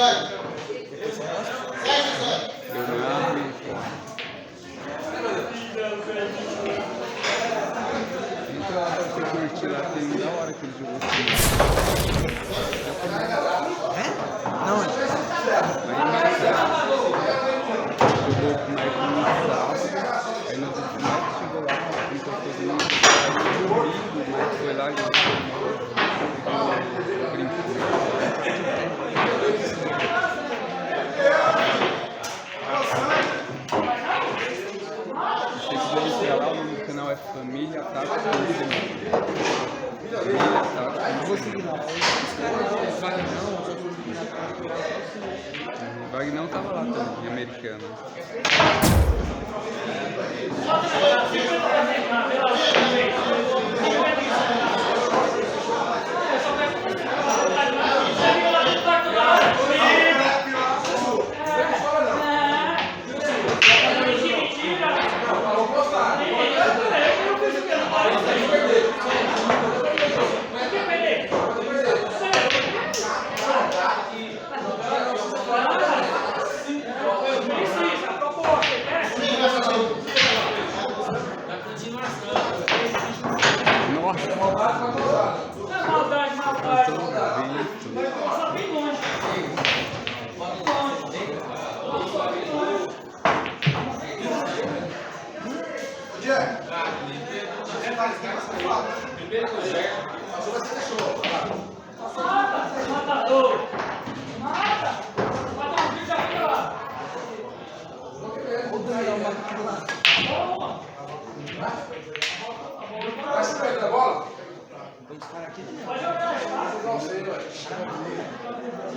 Eu não me então lá pra você curtir lá, tem da hora que ele jogou assim. É? Não, Aí jogou com mais um sábado, aí no outro final chegou lá, então todo mundo domingo, mas foi lá e brincou. Se quiser entrar lá, o nome do canal é Família Tato. Família Tato. não vou seguir não. O Vagnão tava lá também, americano.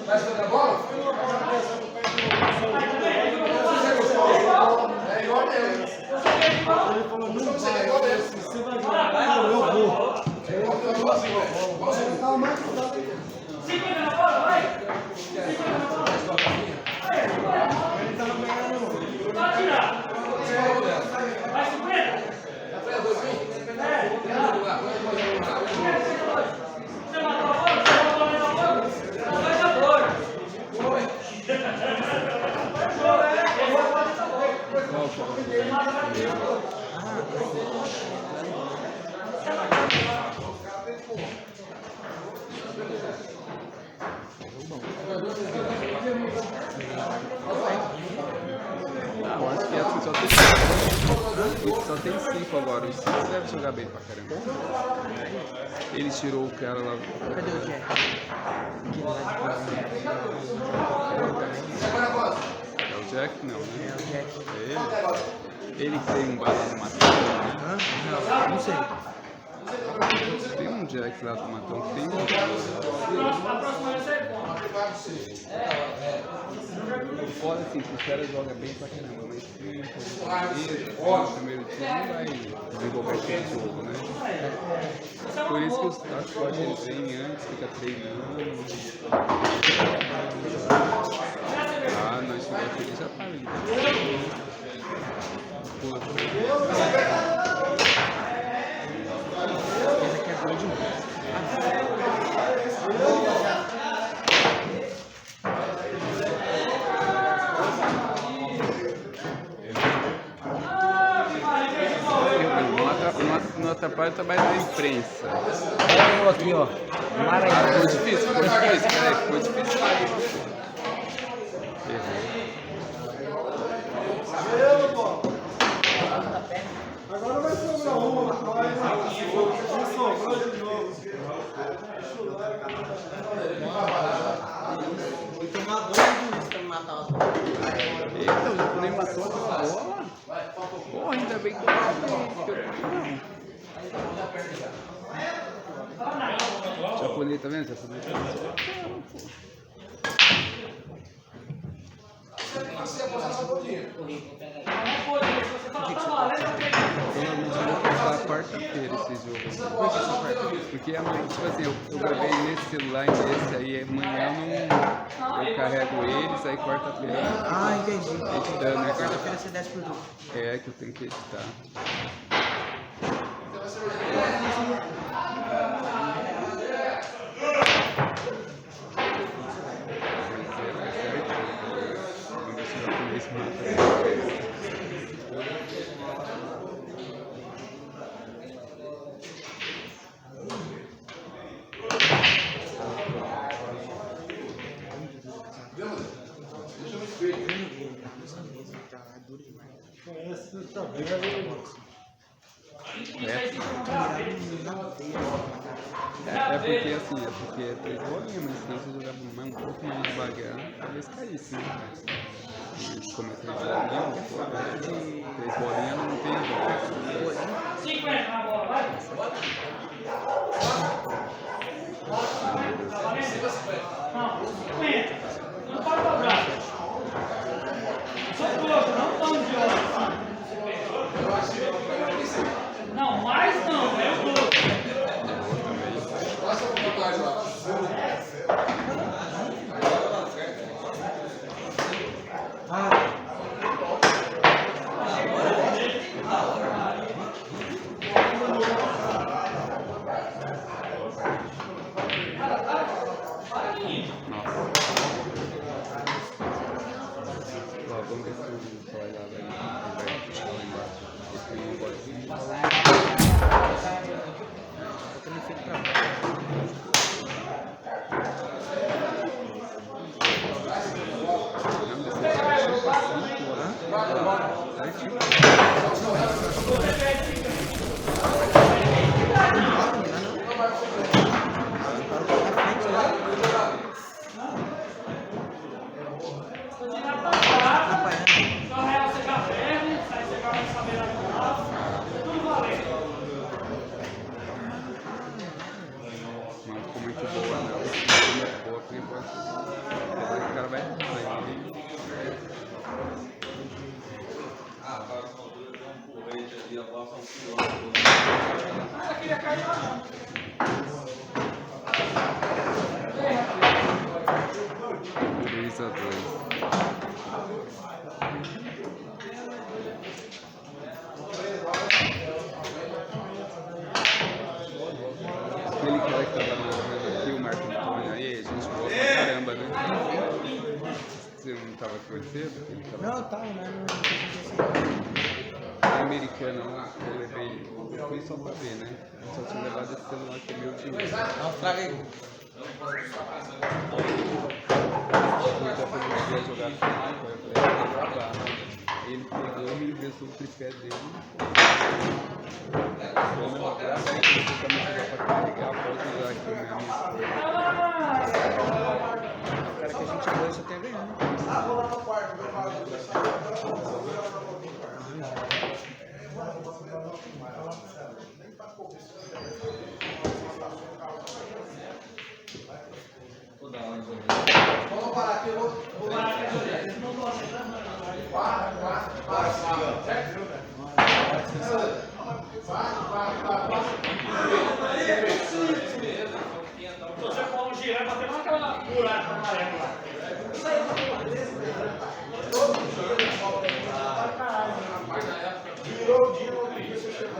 Vai jogar bola? É igual mesmo. Ele falou, não vai. Você vai jogar, eu vou. Segura na bola, vai. Segura na bola. Ele tá no meio, vai tirar. Vai, 50. Vai, 2 mil. Você matou a bola? Você matou a bola? Vai dar bola. Não, acho que só tem 5 agora. Os 5 devem jogar bem pra caramba. Ele tirou o cara lá. Cadê o Jack? Aquele lá É o Jack? Não, né? É o Jack. É ele? Ele que tem um bala do Matão. Não sei. Tem um Jack lá do Matão. Tem um. O foda assim, que os caras jogam bem pra caramba, mas se no primeiro time não vai desenvolver aquele jogo, né? Por isso que os caras eles vêm antes, fica treinando. Ah, nós chegamos aqui, ele já tá ali. Esse aqui é gol de novo. No atrapalho trabalha na imprensa. Olha o aqui, ó. Maranhão. Ficou difícil, peraí, ficou difícil. Agora vai sobrar uma, vai sobrou de novo. Vou tomar 2 juízes pra me matar as bolas. Eita, o japonês matou a bola. Pô, ainda bem que eu não. O japonês, tá vendo? O japonês tá vendo? Quarta-feira esse jogo. Porque amanhã, tipo assim, eu gravei nesse celular e nesse aí, amanhã eu carrego eles, aí quarta-feira. Ah, entendi. Editando, né? Quarta-feira você desce por tudo. É, que eu tenho que editar. Eles matam. É porque assim, é porque é 3 bolinhas, mas senão você jogava um pouco mais devagar, talvez caísse, né? Mas como é 3 bolinhas não tem bola. 50 na bola, vai! Não, 50. Não pode dobrar. Só coloca, não tão de hora. Não, mais não, é o outro. Passa um pouco mais lá. Vamos ver se o vai lá, vai puxar lá embaixo. Esse não pode vir. Aquele cara que tava na aqui, o Marco Antônio, aí a gente voa pra caramba, né? Você não tava conhecendo? Não, tava, né? O americano lá, eu levei, eu fui só pra ver, né? Eu só tinha levado esse celular que é meu de... Não, traga aí. Eu já fui jogar FIFA, eu falei, eu vou gravar. Ele pegou e me emprestou o tripé dele. Quando eu gravei, eu também jogar pra carregar, pode usar aqui o meu. O cara que a gente ganha só tem a ganhar, né? Vou lá no quarto, eu falo. Vamos parar aqui, eu vou parar aqui. Você pode girar e bater naquela buraca amarela lá. Virou o dia, eu vou ver se eu chegar.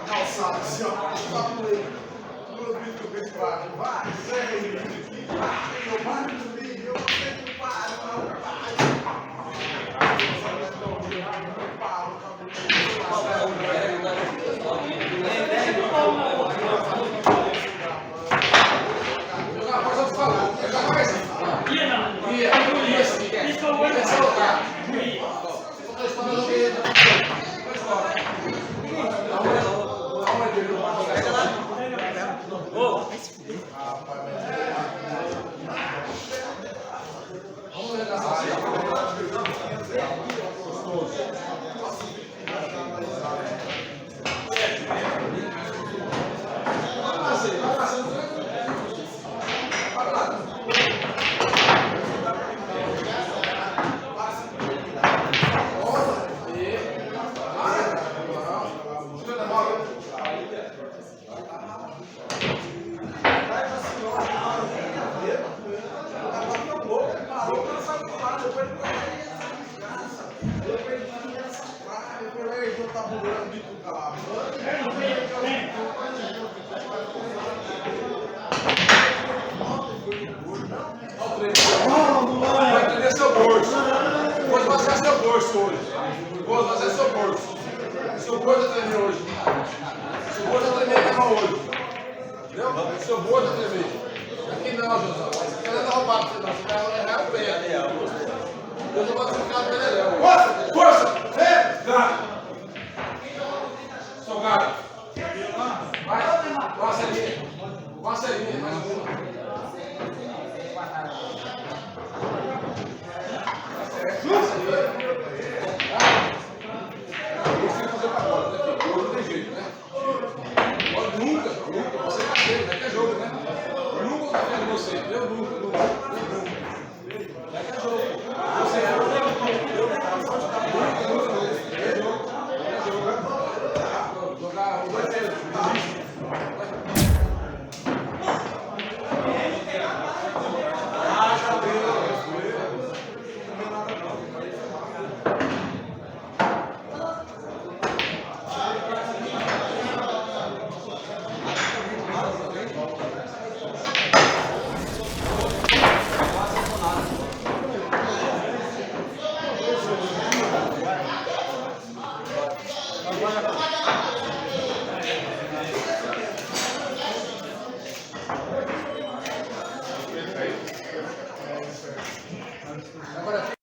Calçado assim, ó. Duas vezes que eu fiz quatro. Vai, seis. Eu paro no vídeo, eu sempre paro. Jogar mais alto falando. Jogar mais. Ia não. Ia. Isso. Isso é o olho. Vamos tabuleiro de tudo lá. Vai entender seu bolso. Vou esvaziar seu bolso hoje. Vou esvaziar seu bolso. Seu bolso vai tremer hoje. Seu bolso vai tremer mesmo hoje. Entendeu? Seu bolso vai tremer. Aqui não, José. Você não é roubado pra você não. Você vai errar o pé. Eu não vou ficar no Pereléu. Força! Força! Gato! Sou gato. Vai. Uma serinha. Uma serinha. Mais uma. Você vai ter, daqui é jogo, né? Eu nunca vou estar vendo você. Eu nunca. Daqui é jogo. Você é jogo. Jogar os dois dedos.